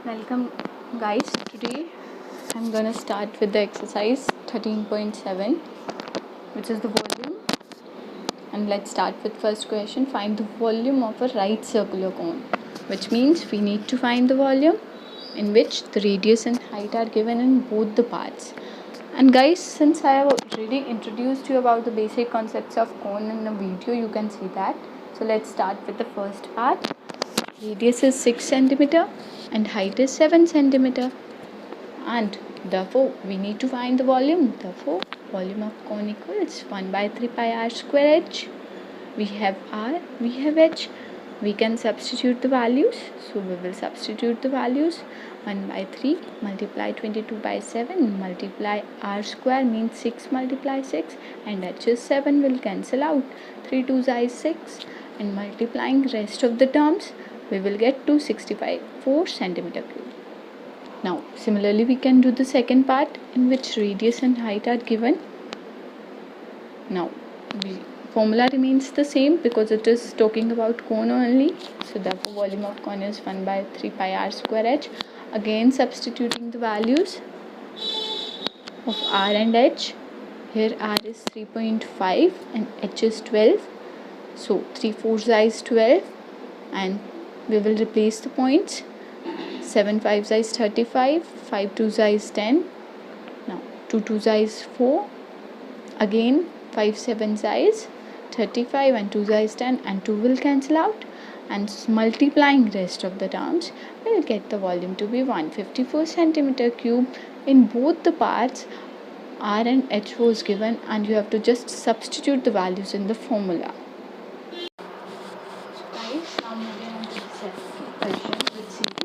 Welcome guys. Today I'm gonna start with the exercise 13.7, which is the volume. And let's start with first question. Find the volume of a right circular cone, which means we need to find the volume in which the radius and height are given in both the parts. And guys, since I have already introduced you about the basic concepts of cone in the video, you can see that. So let's start with the first part. Radius is 6 centimeter and height is 7 centimeter, and therefore we need to find the volume. Therefore volume of cone equals 1 by 3 pi r square h. We have r, we have h, we can substitute the values. So we will substitute the values. 1 by 3 multiply 22 by 7 multiply r square means 6 multiply 6, and h is 7 will cancel out. 3 2s is 6, and multiplying rest of the terms we will get 4 centimeter cube. Now similarly we can do the second part in which radius and height are given. Now the formula remains the same because it is talking about cone only. So therefore volume of cone is 1 by 3 pi r square h. Again substituting the values of r and h. Here r is 3.5 and h is 12. So 3 4s is 12, and we will replace the points. 7 5s is 35, 5 2s is 10. Now 2 2s is 4. Again 5 7s is 35 and 2s is 10, and 2 will cancel out, and multiplying rest of the terms will get the volume to be 154 centimeter cube. In both the parts r and h was given, and you have to just substitute the values in the formula. Now moving on to the second question, which says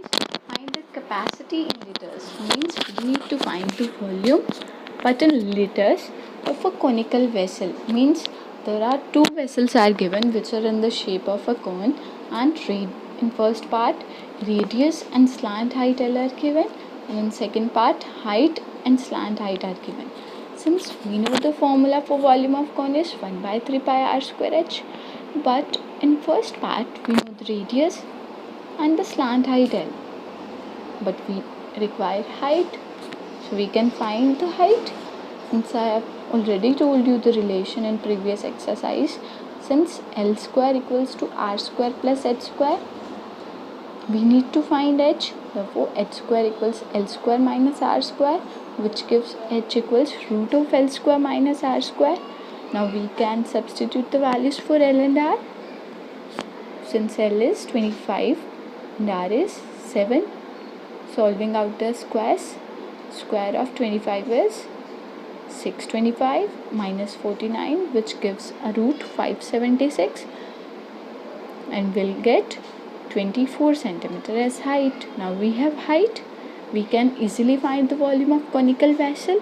find the capacity in liters. Means we need to find the volume but in liters of a conical vessel. Means there are two vessels are given which are in the shape of a cone, and in first part radius and slant height L are given, and in second part height and slant height are given. Since we know the formula for volume of cone is 1 by 3 pi r square h, but in first part we know the radius and the slant height L, but we require height, so we can find the height. Since I have already told you the relation in previous exercise, since L square equals to r square plus h square, we need to find h. Therefore h square equals L square minus r square, which gives h equals root of L square minus r square. Now we can substitute the values for L and R. Since L is 25 and R is 7, solving out the squares, square of 25 is 625 minus 49, which gives a root 576, and we'll get 24 centimeter as height. Now we have height, we can easily find the volume of conical vessel.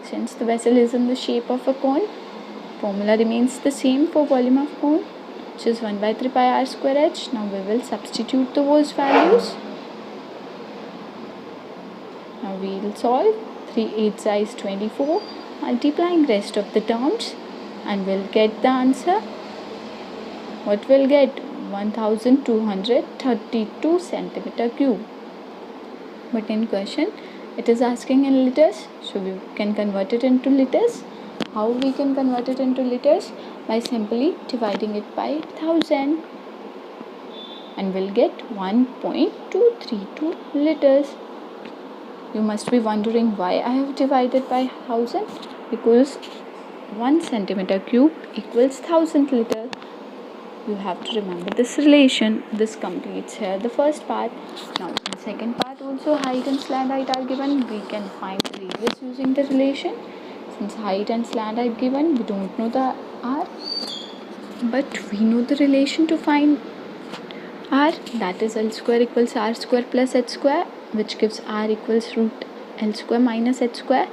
Since the vessel is in the shape of a cone, formula remains the same for volume of cone, which is 1 by 3 pi r square h. Now we will substitute those values. Now we will solve. 3 8 is 24, multiplying rest of the terms, and we'll get the answer. What we'll get? 1232 centimeter cube. But in question it is asking in liters, so we can convert it into liters. How we can convert it into liters? By simply dividing it by 1000, and we'll get 1.232 liters. You must be wondering why I have divided by 1000, because 1 centimeter cube equals 1000 liters. You have to remember this relation. This completes here the first part. Now in the second part also height and slant height are given. We can find the radius using the relation. Since height and slant are given, we don't know the r, but we know the relation to find r, that is L square equals r square plus h square, which gives r equals root L square minus h square.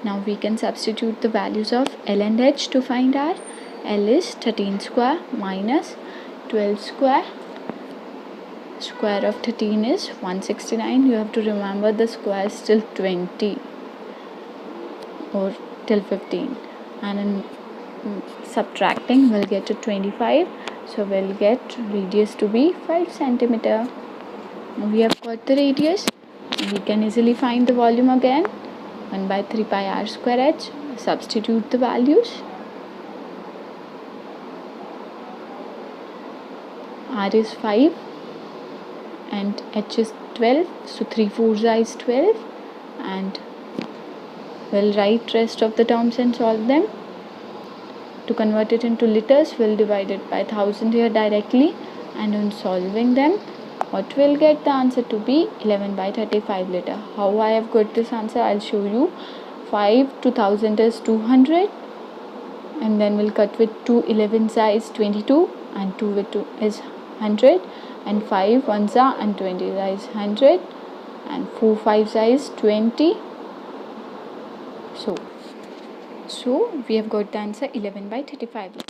Now we can substitute the values of L and h to find r. L is 13 square minus 12 square. Square of 13 is 169. You have to remember the square is till 20 or till 15, and in subtracting we'll get to 25, so we'll get radius to be 5 centimeter. We have got the radius. We can easily find the volume again. 1 by 3 pi r square h. Substitute the values. R is 5 and h is 12, so 3 4s is 12, and we'll write rest of the terms and solve them. To convert it into liters, we'll divide it by 1000 here directly, and on solving them, what we'll get the answer to be 11 by 35 liter. How I have got this answer, I'll show you. 5 to 1000 is 200, and then we'll cut with 2 11s is 22, and 2 with 2 is 100, and 5 1s and 20 is 100, and 4 5s is 20. So we have got the answer 11 by 35 liter.